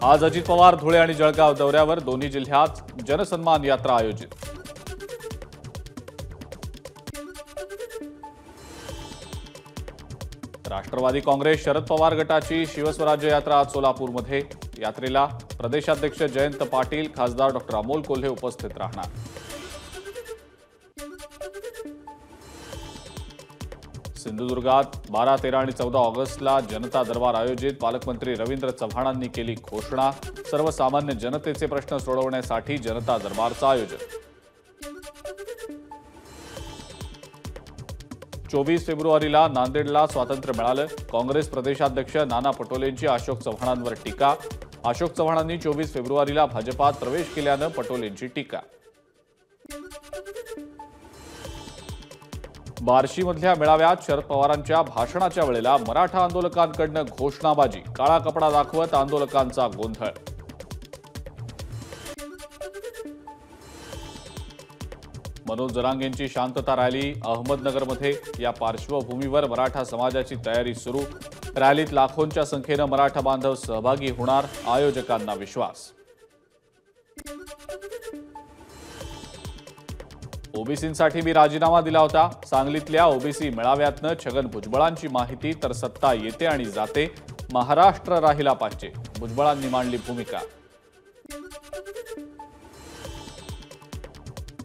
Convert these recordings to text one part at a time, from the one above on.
आज अजित पवार धुळे आणि जळगाव दौऱ्यावर, दोन्ही जिल्ह्यात जनसन्मान यात्रा आयोजित। राष्ट्रवादी काँग्रेस शरद पवार गटाची शिवस्वराज्य यात्रा आज सोलापूरमध्ये। यात्रेला प्रदेशाध्यक्ष जयंत पाटील, खासदार डॉ. अमोल कोल्हे उपस्थित राहणार। सिंधुदुर्गात 12, 13 आणि 14 ऑगस्टला जनता दरबार आयोजित। पालकमंत्री रवींद्र चव्हाणांनी केली घोषणा। सर्वसामान्य जनतेचे प्रश्न सोडवण्यासाठी जनता दरबारचं आयोजन। 24 फेब्रुवारीला नांदेडला स्वातंत्र्य मिळालं। काँग्रेस प्रदेशाध्यक्ष नाना पटोलेंची अशोक चव्हाणांवर टीका। अशोक चव्हाणांनी 24 फेब्रुवारीला भाजपात प्रवेश केल्यानं पटोलेंची टीका। बार्शीमधल्या मेळाव्यात शरद पवारांच्या भाषणाच्या वेळेला मराठा आंदोलकांकडून घोषणाबाजी। काळा कपडा दाखवत आंदोलकांचा गोंधळ। मनोज जरांगेंची शांतता रॅली अहमदनगरमध्ये। या पार्श्वभूमीवर मराठा समाजाची तयारी सुरू। रॅलीत लाखोंच्या संख्येनं मराठा बांधव सहभागी होणार, आयोजकांना विश्वास। ओबीसींसाठी मी राजीनामा दिला होता। सांगलीतल्या ओबीसी मेळाव्यातनं छगन भुजबळांची माहिती, तर सत्ता येते आणि जाते, महाराष्ट्र राहिला पाहिजे, भुजबळांनी मांडली भूमिका।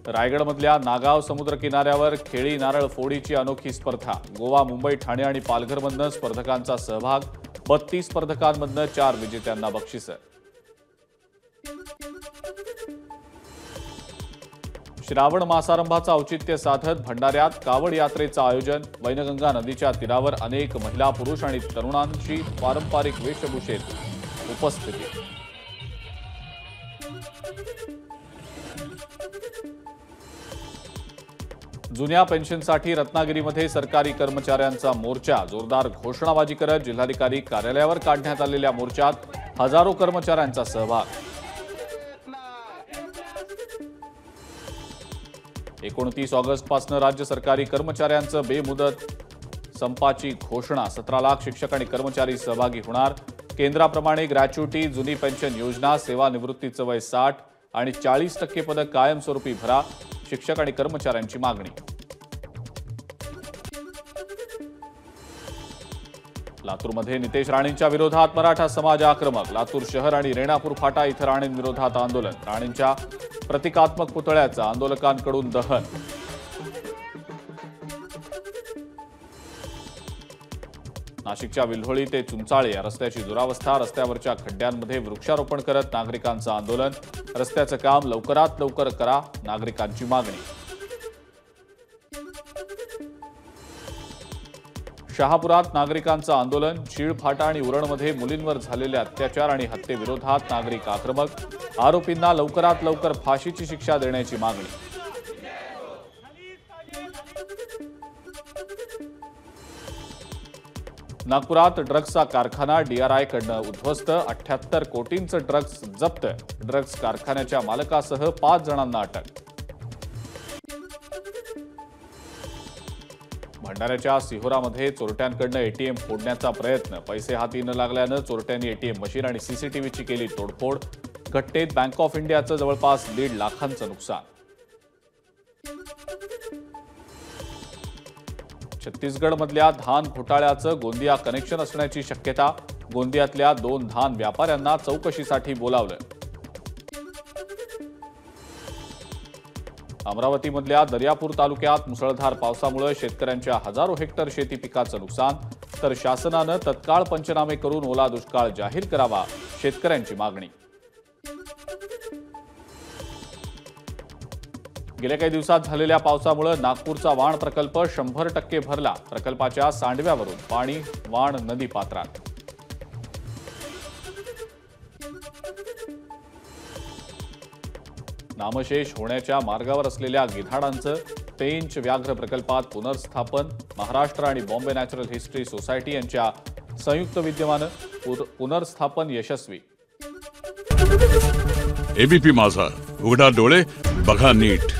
रायगडमधल्या नागाव समुद्र किनाऱ्यावर खेळी नारळ फोडीची अनोखी स्पर्धा। गोवा, मुंबई, ठाणे आणि पालघरमधनं स्पर्धकांचा सहभाग। 32 स्पर्धकांमधनं 4 विजेत्यांना बक्षिसं। श्रावण मासारंभाचं औचित्य साधत भंडाऱ्यात कावड यात्रेचं आयोजन। वैनगंगा नदीच्या तीरावर अनेक महिला, पुरुष आणि तरुणांची पारंपरिक वेशभूषेत उपस्थिती। जुन्या पेन्शनसाठी रत्नागिरीमध्ये सरकारी कर्मचाऱ्यांचा मोर्चा। जोरदार घोषणाबाजी करत जिल्हाधिकारी कार्यालयावर काढण्यात आलेल्या मोर्चात हजारो कर्मचाऱ्यांचा सहभाग। 29 ऑगस्टपासून राज्य सरकारी कर्मचाऱ्यांचं बेमुदत संपाची घोषणा। 17 लाख शिक्षक आणि कर्मचारी सहभागी होणार। केंद्राप्रमाणे ग्रॅच्युटी, जुनी पेन्शन योजना, सेवानिवृत्तीचं वय 60 आणि 40% पदक कायमस्वरूपी भरा, शिक्षक आणि कर्मचाऱ्यांची मागणी। लातूरमध्ये नितेश राणेंच्या विरोधात मराठा समाज आक्रमक। लातूर शहर आणि रेणापूर फाटा इथं राणेंविरोधात आंदोलन। राणेंच्या प्रतिकात्मक पुतळ्याचं आंदोलकांकडून दहन। नाशिकच्या विल्होळी ते चुंचाळे या रस्त्याची दुरावस्था। रस्त्यावरच्या खड्ड्यांमध्ये वृक्षारोपण करत नागरिकांचं आंदोलन। रस्त्याचं काम लवकरात लवकर करा, नागरिकांची मागणी। शहापुरात नागरिकांचं आंदोलन। चीळ, फाटा आणि उरणमध्ये मुलींवर झालेले अत्याचार आणि हत्येविरोधात नागरिक आक्रमक। आरोपींना लवकरात लवकर फाशीची शिक्षा देण्याची मागणी। नागपुरात ड्रग्जचा कारखाना डीआरआयकडून उद्ध्वस्त। 78 कोटींचं ड्रग्ज जप्त। ड्रग्ज कारखान्याच्या मालकासह 5 जणांना अटक। भंडाऱ्याच्या सिहोरामध्ये चोरट्यांकडून एटीएम फोडण्याचा प्रयत्न। पैसे हाती न लागल्यानं चोरट्यांनी एटीएम मशीन आणि सीसीटीव्हीची केली तोडफोड। घटनेत बँक ऑफ इंडियाचं जवळपास 1.5 लाखांचं नुकसान। छत्तीसगडमधल्या धान घोटाळ्याचं गोंदिया कनेक्शन असण्याची शक्यता। गोंदियातल्या 2 धान व्यापाऱ्यांना चौकशीसाठी बोलावलं। अमरावतीमधल्या दर्यापूर तालुक्यात मुसळधार पावसामुळे शेतकऱ्यांच्या हजारो हेक्टर शेती पिकाचं नुकसान। तर शासनानं तत्काळ पंचनामे करून ओला दुष्काळ जाहीर करावा, शेतकऱ्यांची मागणी। गेल्या काही दिवसात झालेल्या पावसामुळे नागपूरचा वाण प्रकल्प 100% भरला। प्रकल्पाच्या सांडव्यावरून पाणी वाण नदी पात्रात। नामशेष होण्याच्या मार्गावर असलेल्या गिधाडांचं पेंच व्याघ्र प्रकल्पात पुनर्स्थापन। महाराष्ट्र आणि बॉम्बे नॅचरल हिस्ट्री सोसायटी यांच्या संयुक्त विद्यमानं पुनर्स्थापन यशस्वी। एबीपी माझा, उघडा डोळे बघा नीट।